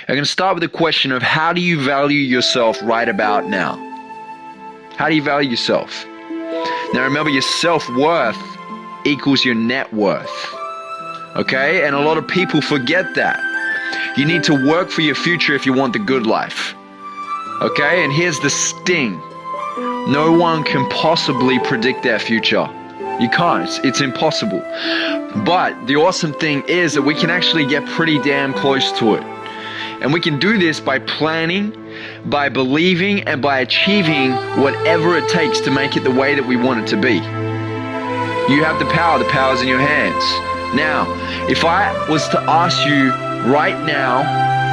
I'm going to start with the question of how do you value yourself right about now? How do you value yourself? Now remember, your self-worth equals your net worth. Okay? And a lot of people forget that. You need to work for your future if you want the good life. Okay? And here's the sting. No one can possibly predict their future. You can't. It's impossible. But the awesome thing is that we can actually get pretty damn close to it. And we can do this by planning, by believing, and by achieving whatever it takes to make it the way that we want it to be. You have the power's in your hands. Now, if I was to ask you right now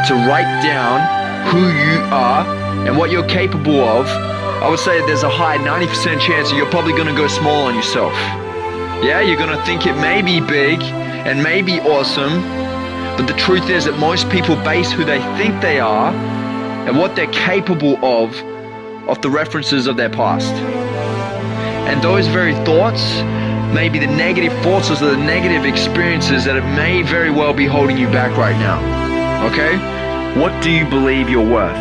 to write down who you are and what you're capable of, I would say that there's a high 90% chance that you're probably going to go small on yourself. Yeah, you're going to think it may be big and may be awesome, but the truth is that most people base who they think they are and what they're capable of the references of their past. And those very thoughts may be the negative forces or the negative experiences that it may very well be holding you back right now. Okay? What do you believe you're worth?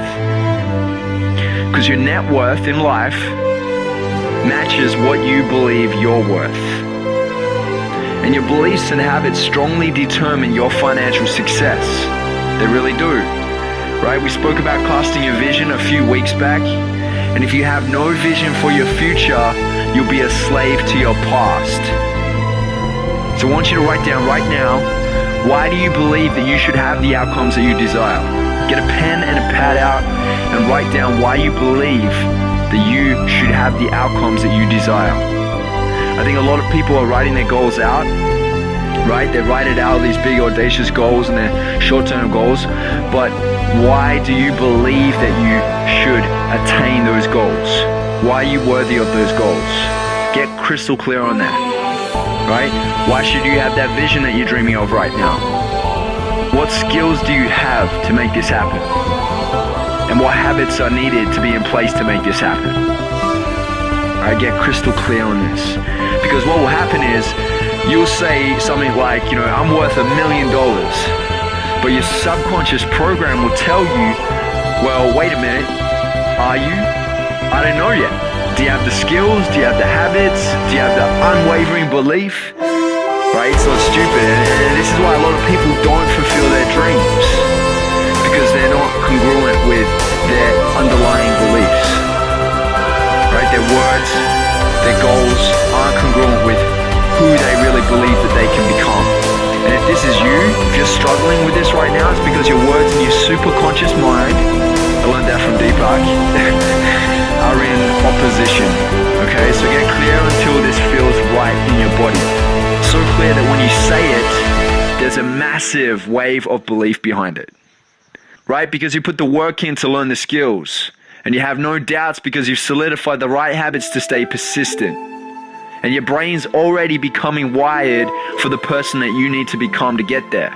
Because your net worth in life matches what you believe you're worth. And your beliefs and habits strongly determine your financial success. They really do. Right? We spoke about casting a vision a few weeks back. And if you have no vision for your future, you'll be a slave to your past. So I want you to write down right now, why do you believe that you should have the outcomes that you desire? Get a pen and a pad out and write down why you believe that you should have the outcomes that you desire. I think a lot of people are writing their goals out, right? They write it out, these big audacious goals and their short-term goals. But why do you believe that you should attain those goals? Why are you worthy of those goals? Get crystal clear on that, right? Why should you have that vision that you're dreaming of right now? What skills do you have to make this happen? And what habits are needed to be in place to make this happen? All right, get crystal clear on this. Because what will happen is, you'll say something like, I'm worth $1 million. But your subconscious program will tell you, well, wait a minute, are you? I don't know yet. Do you have the skills? Do you have the habits? Do you have the unwavering belief? Right? It's not stupid. And this is why a lot of people don't fulfill their dreams. Because they're not congruent with their underlying beliefs. Right? Their words, their goals aren't congruent with who they really believe that they can become. And if this is you, if you're struggling with this right now, it's because your words in your superconscious mind, I learned that from Deepak, are in opposition. Okay, so get clear until this feels right in your body. So clear that when you say it, there's a massive wave of belief behind it. Right? Because you put the work in to learn the skills. And you have no doubts because you've solidified the right habits to stay persistent. And your brain's already becoming wired for the person that you need to become to get there.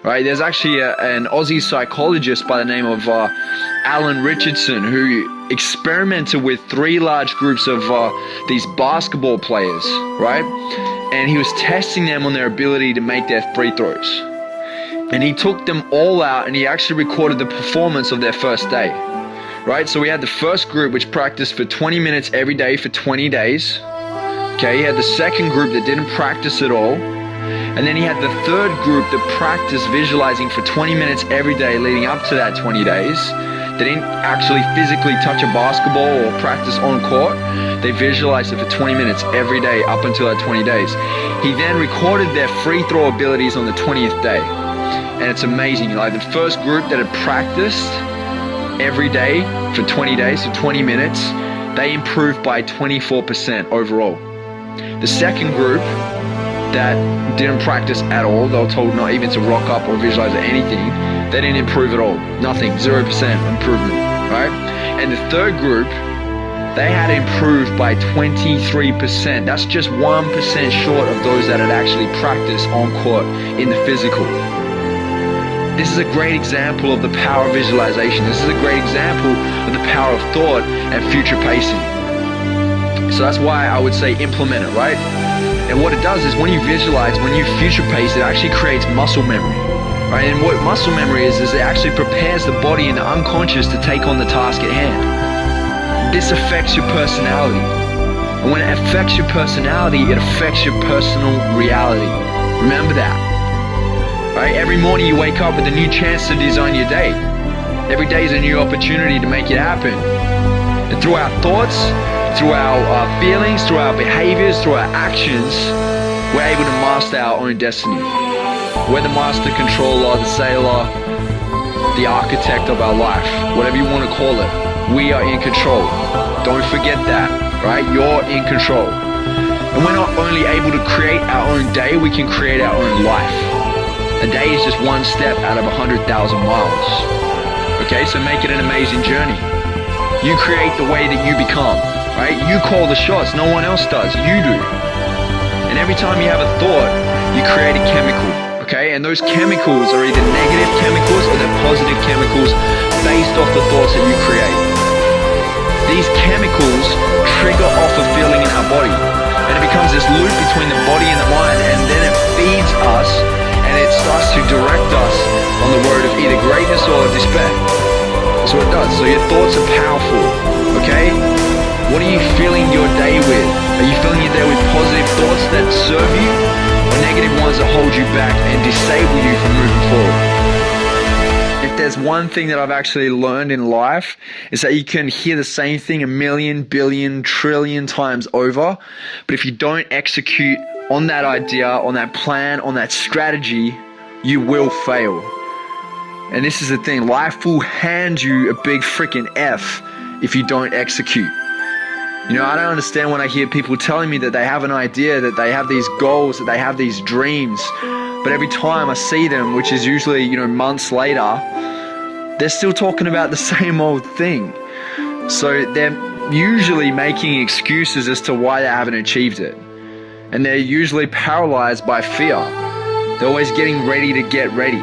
Right? There's actually an Aussie psychologist by the name of Alan Richardson who experimented with 3 large groups of these basketball players, right? And he was testing them on their ability to make their free throws. And he took them all out and he actually recorded the performance of their first day. Right? So we had the first group which practiced for 20 minutes every day for 20 days. Okay, he had the second group that didn't practice at all. And then he had the third group that practiced visualizing for 20 minutes every day leading up to that 20 days. They didn't actually physically touch a basketball or practice on court. They visualized it for 20 minutes every day up until that 20 days. He then recorded their free throw abilities on the 20th day. And it's amazing. Like the first group that had practiced every day for 20 days, so 20 minutes, they improved by 24% overall. The second group that didn't practice at all, they were told not even to rock up or visualize or anything, they didn't improve at all. Nothing, 0% improvement, right? And the third group, they had improved by 23%. That's just 1% short of those that had actually practiced on court in the physical. This is a great example of the power of visualization. This is a great example of the power of thought and future pacing. So that's why I would say implement it, right? And what it does is when you visualize, when you future pace, it actually creates muscle memory. Right? And what muscle memory is it actually prepares the body and the unconscious to take on the task at hand. This affects your personality. And when it affects your personality, it affects your personal reality. Remember that. Right? Every morning you wake up with a new chance to design your day. Every day is a new opportunity to make it happen. And through our thoughts, through our feelings, through our behaviors, through our actions, we're able to master our own destiny. We're the master controller, the sailor, the architect of our life, whatever you want to call it. We are in control. Don't forget that, right? You're in control. And we're not only able to create our own day, we can create our own life. A day is just one step out of 100,000 miles. Okay, so make it an amazing journey. You create the way that you become, right? You call the shots, no one else does, you do. And every time you have a thought, you create a chemical. Okay, and those chemicals are either negative chemicals or they're positive chemicals based off the thoughts that you create. These chemicals trigger off a feeling in our body, and it becomes this loop between the body and the mind, and then it feeds us and it starts to direct us on the road of either greatness or despair. That's what it does. So your thoughts are powerful, okay? What are you filling your day with? Are you filling your day with positive thoughts that serve you, or negative ones that hold you back and disable you from moving forward? If there's one thing that I've actually learned in life, is that you can hear the same thing a million, billion, trillion times over, but if you don't execute on that idea, on that plan, on that strategy, you will fail. And this is the thing, life will hand you a big freaking F if you don't execute. You know, I don't understand when I hear people telling me that they have an idea, that they have these goals, that they have these dreams, but every time I see them, which is usually, you know, months later, they're still talking about the same old thing. So they're usually making excuses as to why they haven't achieved it. And they're usually paralyzed by fear. They're always getting ready to get ready.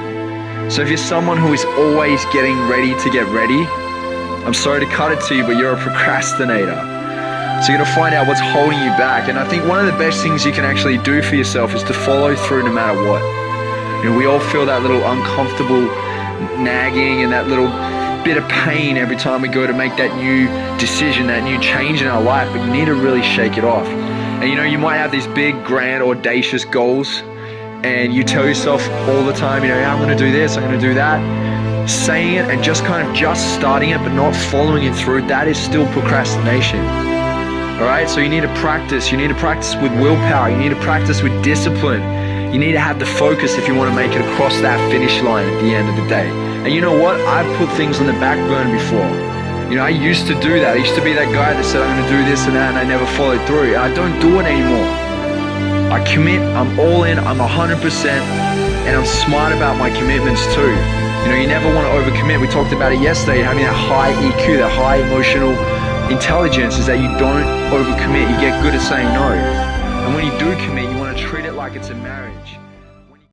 So if you're someone who is always getting ready to get ready, I'm sorry to cut it to you, but you're a procrastinator. So you're gonna find out what's holding you back. And I think one of the best things you can actually do for yourself is to follow through no matter what. You know, we all feel that little uncomfortable nagging and that little bit of pain every time we go to make that new decision, that new change in our life, but you need to really shake it off. And you know, you might have these big, grand, audacious goals, and you tell yourself all the time, you know, I'm gonna do this, I'm gonna do that. Saying it and just starting it but not following it through, that is still procrastination. Alright, so you need to practice. You need to practice with willpower. You need to practice with discipline. You need to have the focus if you want to make it across that finish line at the end of the day. And you know what? I've put things on the back burner before. You know, I used to do that. I used to be that guy that said, I'm going to do this and that, and I never followed through. And I don't do it anymore. I commit, I'm all in, I'm 100%, and I'm smart about my commitments too. You know, you never want to overcommit. We talked about it yesterday, having that high EQ, that high emotional intelligence, is that you don't overcommit. You get good at saying no. And when you do commit, you want to treat it like it's a marriage.